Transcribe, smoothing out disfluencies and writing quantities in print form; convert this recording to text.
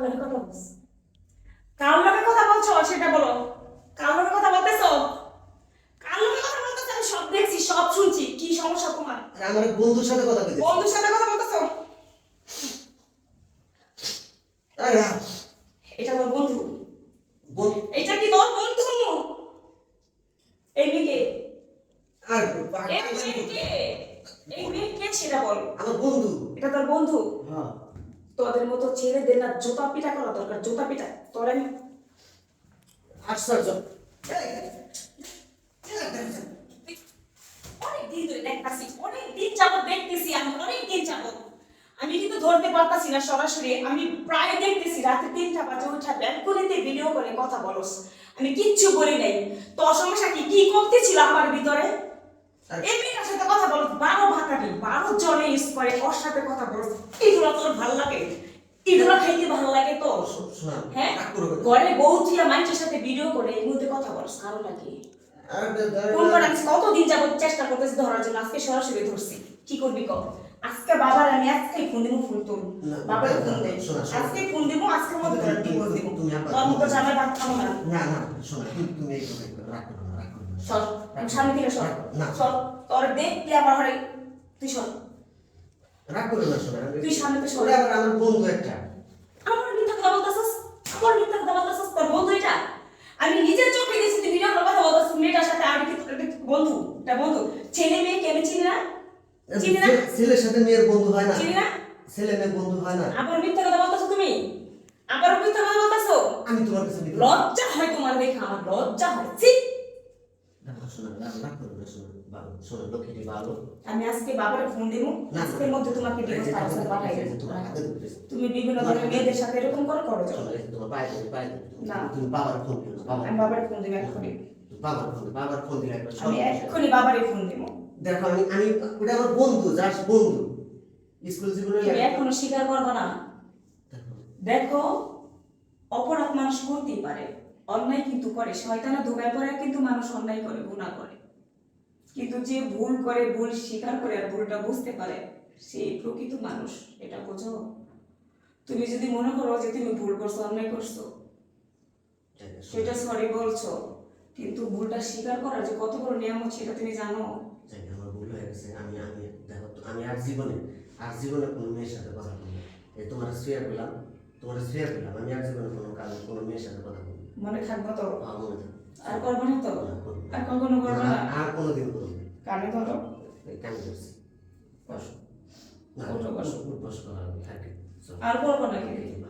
লগে কথা বলছ? কার লগে কথা বলছো সেটা বলো। কার লগে কথা বলতেছো? কার লগে কথা বলতেছো? আমি সব দেখছি, সব শুনছি। কি সমস্যা তোমার? আরে আমার এক বন্ধুর সাথে কথা বলতেছি। বন্ধুর সাথে কথা বলতেছো? আরে এটা তোর বন্ধু? বন্ধু এটা কি তোর বন্ধু? এই মেয়েকে? আর এই মেয়েকে? এই মেয়েকে সেটা বল। আমার বন্ধু। এটা তোর বন্ধু? হ্যাঁ তোদের মতো ছেলেদের না জুতা পিটা করা দরকার, জুতা পিটা। তোর আমি আশ্চর্য। অনেক দিন ধরে দেখতাছি, অনেক দিন যাবত দেখতেছি, আমি অনেক দিন যাবত। আমি কিন্তু ধরতে পারতাছি না সরাসরি। আমি প্রায় দেখতেছি রাতে 3টা বাজে উঠা ব্যালকনিতে ভিডিও করে কথা বলস। আমি কিচ্ছু বলি নাই। তোর সমস্যা কি? কি করতেছিল আমার ভিতরে? এই মেয়েটার সাথে কথা বলো, 12 ভাতাবি, 12 জনে ইউজ করে, ওর সাথে কথা বলো। এগুলো তোর ভালো লাগে? এগুলো খাইতে ভালো লাগে তো? শোনা হ্যাঁ, রাগ করো না। ঘরে বউ থিয়া মানুষের সাথে ভিডিও করে এই মধ্যে কথা বলস, কারণ নাকি? আরে ফোন করে আমি কতদিন যাবত চেষ্টা করতেছি ধরার জন্য, আজকে সরাসরি ধরছি। কি করবি কর? আজকে বাবার আমি আজকে ফোন দিব, ফোন তোর বাবার ফোন দে। আজকে ফোন দিব, আজকের মধ্যে ধরে ডিভোর্স দিব। তোর মতো জামাই ভাত খাবো না। না না শোনা তুমি এই রাগ করো না, রাগ করো না। সর, আমি সামনে থেকে সর। না। সর, তোর দেখলে আমার ঘরে তুই সর। রাগ করো না শোনা। তুই সামনে তো সর। ওরা আবার আমার বন্ধু একটা। আমার মিথ্যা কথা বলতেছস? আমার মিথ্যা কথা বলতেছস? তোর বন্ধু এটা? আমি নিজের চোখে দেখছি তুই ভিডিও কথা বলতেছস মেয়েটার সাথে। আর কি তোর বন্ধু? এটা বন্ধু? ছেলে মেয়ে কেমন চিনি না? চিনি না? ছেলের সাথে মেয়ের বন্ধু হয় না। চিনি না? ছেলে মেয়ের বন্ধু হয় না। আবার মিথ্যা কথা বলতেছো তুমি? আবার মিথ্যা কথা বলতেছো? আমি তোমার কাছে মিথ্যা লজ্জা হয় তোমার দেখে? আমার লজ্জা হয়। ছি! শোনা রাগ করো না শোনা। ভালো শোনা লক্ষ্মীটি ভালো। আমি আজকে বাবারে ফোন দেবো, আজকের মধ্যে তোমাকে ডিভোর্স কাগজে পাঠাই দেবো। তোমার হাতে ধরতেছি। তুমি বিভিন্ন ধরনের মেয়েদের সাথে এরকম করো যাও। শোনা তোমার পায়ে ধরে পায়ে ধরে। না। তুমি বাবার ফোন দিও না। বাবা আমি বাবারে ফোন দেবো এক্ষুনি। বাবার ফোন দিলে একবার আমি এক্ষুনি বাবারে ফোন দেবো। দেখো আমি ওটা আমার বন্ধু জাস্ট বন্ধু স্কুল জীবনে তুমি এখনো স্বীকার করবে না? দেখো, অপরাধ মানুষ করতেই পারে, অন্যায় কিন্তু করে। শয়তানে ধোকায় পড়ে কিন্তু মানুষ অন্যায় করে, গুনাহ করে। কিন্তু যে ভুল করে, ভুল স্বীকার করে আর ভুলটা বুঝতে পারে, সেই প্রকৃত মানুষ। এটা বোঝো? তুমি যদি মনে করো যে তুমি ভুল করছো, অন্যায় করছো, সেটা সরি বলছো, কিন্তু ভুলটা স্বীকার করা যে কত বড় নিয়ামত সেটা তুমি জানো? আমার ভুল হয়ে গেছে। আমি দেখো আমি আর জীবনে কোনো মেয়ের সাথে কথা বলবো না। এই তোমার পেলাম আমি আর জীবনে কোনো মেয়ের সাথে কথা বলবো না। মনে থাকবো তো? মনে থাকবে। আর করবো না তো? না, করবো না। আর কখনো করবো না? আর কোনোদিন করবো না। কানে ধরো, কানে ধরছি। বসো। না ওঠো, বসো। বসো করা আর কি। আর করবো না কিন্তু।